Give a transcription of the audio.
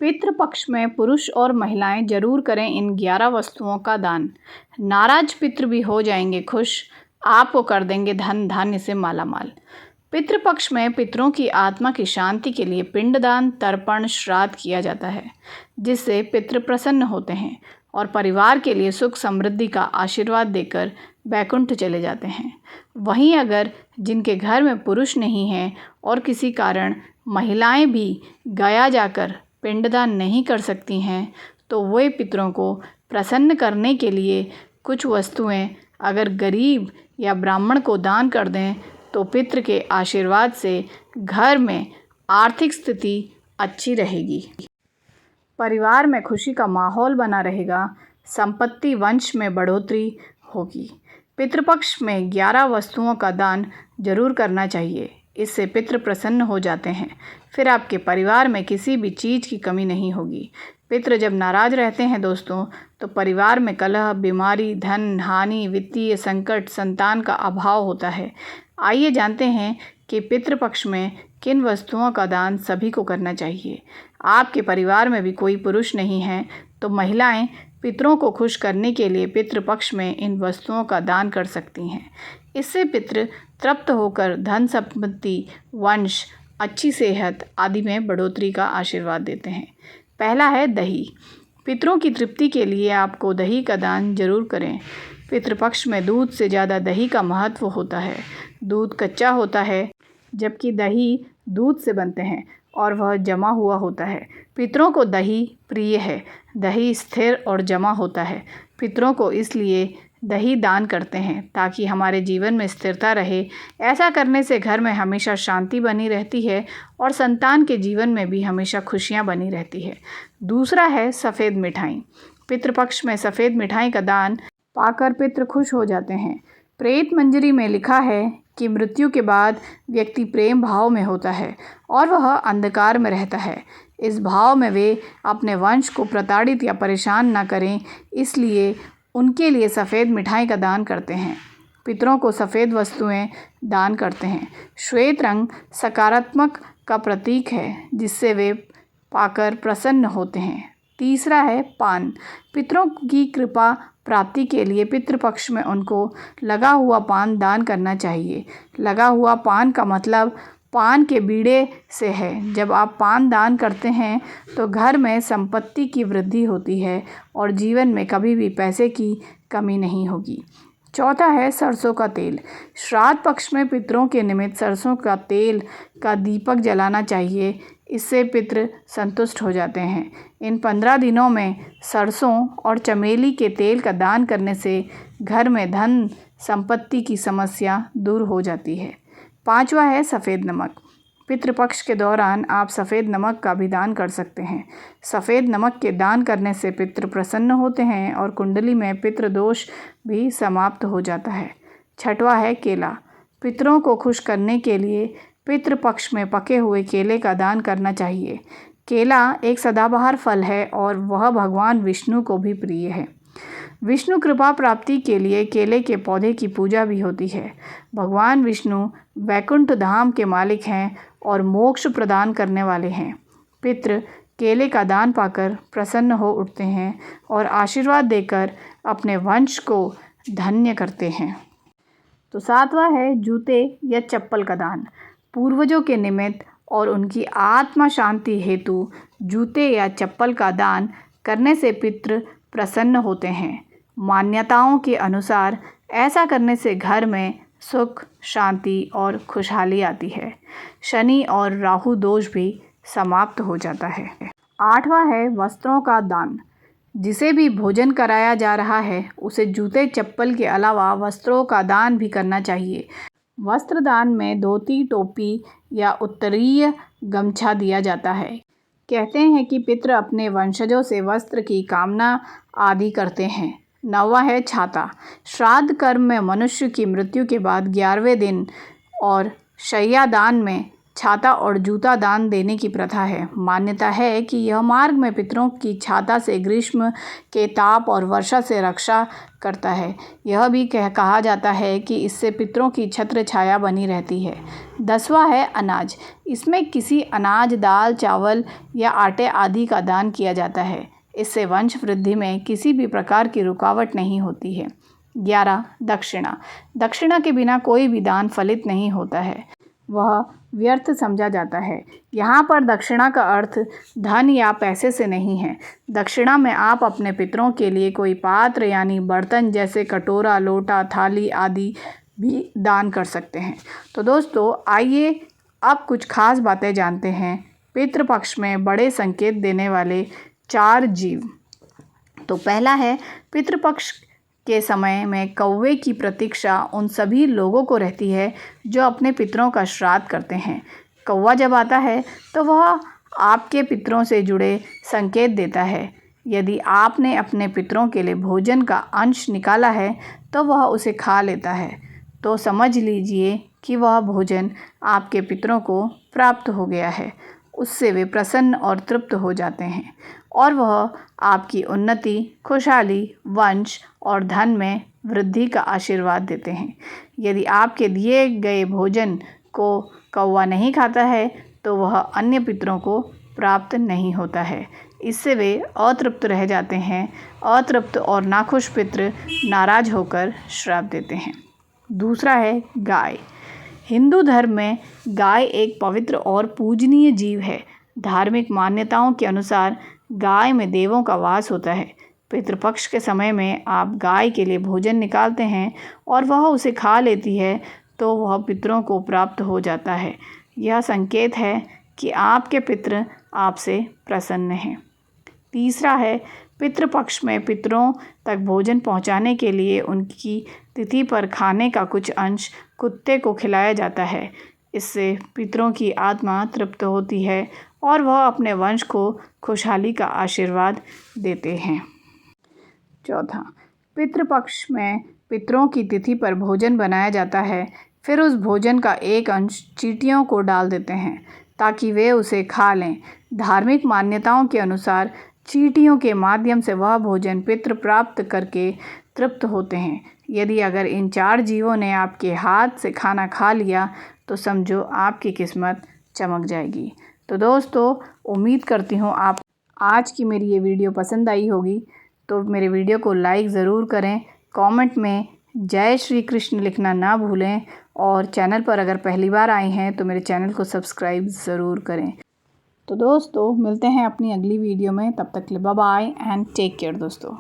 पितृपक्ष में पुरुष और महिलाएं जरूर करें इन 11 वस्तुओं का दान। नाराज पितृ भी हो जाएंगे खुश, आपको कर देंगे धन धान्य से मालामाल। पितृपक्ष में पितरों की आत्मा की शांति के लिए पिंडदान, तर्पण, श्राद्ध किया जाता है, जिससे पितृ प्रसन्न होते हैं और परिवार के लिए सुख समृद्धि का आशीर्वाद देकर वैकुंठ चले जाते हैं। वहीं अगर जिनके घर में पुरुष नहीं है और किसी कारण महिलाएं भी गया जाकर पिंडदान नहीं कर सकती हैं, तो वे पितरों को प्रसन्न करने के लिए कुछ वस्तुएं अगर गरीब या ब्राह्मण को दान कर दें तो पितृ के आशीर्वाद से घर में आर्थिक स्थिति अच्छी रहेगी, परिवार में खुशी का माहौल बना रहेगा, संपत्ति वंश में बढ़ोतरी होगी। पितृपक्ष में 11 वस्तुओं का दान जरूर करना चाहिए, इससे पितृ प्रसन्न हो जाते हैं। फिर आपके परिवार में किसी भी चीज़ की कमी नहीं होगी। पितृ जब नाराज रहते हैं दोस्तों, तो परिवार में कलह, बीमारी, धन हानि, वित्तीय संकट, संतान का अभाव होता है। आइए जानते हैं कि पितृपक्ष में किन वस्तुओं का दान सभी को करना चाहिए। आपके परिवार में भी कोई पुरुष नहीं है तो महिलाएं पितरों को खुश करने के लिए पितृपक्ष में इन वस्तुओं का दान कर सकती हैं। इससे पितृ तृप्त होकर धन संपत्ति, वंश, अच्छी सेहत आदि में बढ़ोतरी का आशीर्वाद देते हैं। पहला है दही। पितरों की तृप्ति के लिए आपको दही का दान जरूर करें। पितृपक्ष में दूध से ज़्यादा दही का महत्व होता है। दूध कच्चा होता है जबकि दही दूध से बनते हैं और वह जमा हुआ होता है। पितरों को दही प्रिय है। दही स्थिर और जमा होता है। पितरों को इसलिए दही दान करते हैं ताकि हमारे जीवन में स्थिरता रहे। ऐसा करने से घर में हमेशा शांति बनी रहती है और संतान के जीवन में भी हमेशा खुशियां बनी रहती है। दूसरा है सफ़ेद मिठाई। पितृपक्ष में सफ़ेद मिठाई का दान पाकर पितृ खुश हो जाते हैं। प्रेत मंजरी में लिखा है कि मृत्यु के बाद व्यक्ति प्रेम भाव में होता है और वह अंधकार में रहता है। इस भाव में वे अपने वंश को प्रताड़ित या परेशान न करें, इसलिए उनके लिए सफ़ेद मिठाई का दान करते हैं। पितरों को सफ़ेद वस्तुएं दान करते हैं। श्वेत रंग सकारात्मक का प्रतीक है जिससे वे पाकर प्रसन्न होते हैं। तीसरा है पान। पितरों की कृपा प्राप्ति के लिए पितृपक्ष में उनको लगा हुआ पान दान करना चाहिए। लगा हुआ पान का मतलब पान के बीड़े से है। जब आप पान दान करते हैं तो घर में संपत्ति की वृद्धि होती है और जीवन में कभी भी पैसे की कमी नहीं होगी। चौथा है सरसों का तेल। श्राद्ध पक्ष में पितरों के निमित्त सरसों का तेल का दीपक जलाना चाहिए। इससे पितृ संतुष्ट हो जाते हैं। इन 15 दिनों में सरसों और चमेली के तेल का दान करने से घर में धन संपत्ति की समस्या दूर हो जाती है। पांचवा है सफ़ेद नमक। पितृपक्ष के दौरान आप सफ़ेद नमक का भी दान कर सकते हैं। सफ़ेद नमक के दान करने से पितृ प्रसन्न होते हैं और कुंडली में पितृ दोष भी समाप्त हो जाता है। छठवा है केला। पितरों को खुश करने के लिए पितृपक्ष में पके हुए केले का दान करना चाहिए। केला एक सदाबहार फल है और वह भगवान विष्णु को भी प्रिय है। विष्णु कृपा प्राप्ति के लिए केले के पौधे की पूजा भी होती है। भगवान विष्णु वैकुंठ धाम के मालिक हैं और मोक्ष प्रदान करने वाले हैं। पितृ केले का दान पाकर प्रसन्न हो उठते हैं और आशीर्वाद देकर अपने वंश को धन्य करते हैं। तो सातवां है जूते या चप्पल का दान। पूर्वजों के निमित्त और उनकी आत्मा शांति हेतु जूते या चप्पल का दान करने से पितृ प्रसन्न होते हैं। मान्यताओं के अनुसार ऐसा करने से घर में सुख, शांति और खुशहाली आती है। शनि और राहु दोष भी समाप्त हो जाता है। आठवां है वस्त्रों का दान। जिसे भी भोजन कराया जा रहा है उसे जूते चप्पल के अलावा वस्त्रों का दान भी करना चाहिए। वस्त्र दान में धोती, टोपी या उत्तरीय गमछा दिया जाता है। कहते हैं कि पितृ अपने वंशजों से वस्त्र की कामना आदि करते हैं। नौवां है छाता। श्राद्ध कर्म में मनुष्य की मृत्यु के बाद 11वें दिन और शय्यादान में छाता और जूता दान देने की प्रथा है। मान्यता है कि यह मार्ग में पितरों की छाता से ग्रीष्म के ताप और वर्षा से रक्षा करता है। यह भी कहा जाता है कि इससे पितरों की छत्र छाया बनी रहती है। 10वां है अनाज। इसमें किसी अनाज, दाल, चावल या आटे आदि का दान किया जाता है। इससे वंश वृद्धि में किसी भी प्रकार की रुकावट नहीं होती है। 11 दक्षिणा। दक्षिणा के बिना कोई भी दान फलित नहीं होता है, वह व्यर्थ समझा जाता है। यहाँ पर दक्षिणा का अर्थ धन या पैसे से नहीं है। दक्षिणा में आप अपने पितरों के लिए कोई पात्र यानी बर्तन जैसे कटोरा, लोटा, थाली आदि भी दान कर सकते हैं। तो दोस्तों, आइए अब कुछ खास बातें जानते हैं पितृपक्ष में बड़े संकेत देने वाले 4 जीव। तो पहला है, पितृपक्ष के समय में कौवे की प्रतीक्षा उन सभी लोगों को रहती है जो अपने पितरों का श्राद्ध करते हैं। कौवा जब आता है तो वह आपके पितरों से जुड़े संकेत देता है। यदि आपने अपने पितरों के लिए भोजन का अंश निकाला है तो वह उसे खा लेता है, तो समझ लीजिए कि वह भोजन आपके पितरों को प्राप्त हो गया है। उससे वे प्रसन्न और तृप्त हो जाते हैं और वह आपकी उन्नति, खुशहाली, वंश और धन में वृद्धि का आशीर्वाद देते हैं। यदि आपके दिए गए भोजन को कौवा नहीं खाता है तो वह अन्य पितरों को प्राप्त नहीं होता है। इससे वे अतृप्त रह जाते हैं। अतृप्त और नाखुश पितृ नाराज होकर श्राप देते हैं। दूसरा है गाय। हिंदू धर्म में गाय एक पवित्र और पूजनीय जीव है। धार्मिक मान्यताओं के अनुसार गाय में देवों का वास होता है। पितृपक्ष के समय में आप गाय के लिए भोजन निकालते हैं और वह उसे खा लेती है तो वह पितरों को प्राप्त हो जाता है। यह संकेत है कि आपके पितृ आपसे प्रसन्न हैं। तीसरा है, पितृपक्ष में पितरों तक भोजन पहुंचाने के लिए उनकी तिथि पर खाने का कुछ अंश कुत्ते को खिलाया जाता है। इससे पितरों की आत्मा तृप्त होती है और वह अपने वंश को खुशहाली का आशीर्वाद देते हैं। चौथा, पितृपक्ष में पितरों की तिथि पर भोजन बनाया जाता है। फिर उस भोजन का एक अंश चींटियों को डाल देते हैं ताकि वे उसे खा लें। धार्मिक मान्यताओं के अनुसार चींटियों के माध्यम से वह भोजन पितृ प्राप्त करके तृप्त होते हैं। यदि अगर इन 4 जीवों ने आपके हाथ से खाना खा लिया तो समझो आपकी किस्मत चमक जाएगी। तो दोस्तों, उम्मीद करती हूँ आप आज की मेरी ये वीडियो पसंद आई होगी। तो मेरे वीडियो को लाइक ज़रूर करें, कमेंट में जय श्री कृष्ण लिखना ना भूलें और चैनल पर अगर पहली बार आए हैं तो मेरे चैनल को सब्सक्राइब ज़रूर करें। तो दोस्तों, मिलते हैं अपनी अगली वीडियो में। तब तक के लिए bye bye and take care दोस्तों।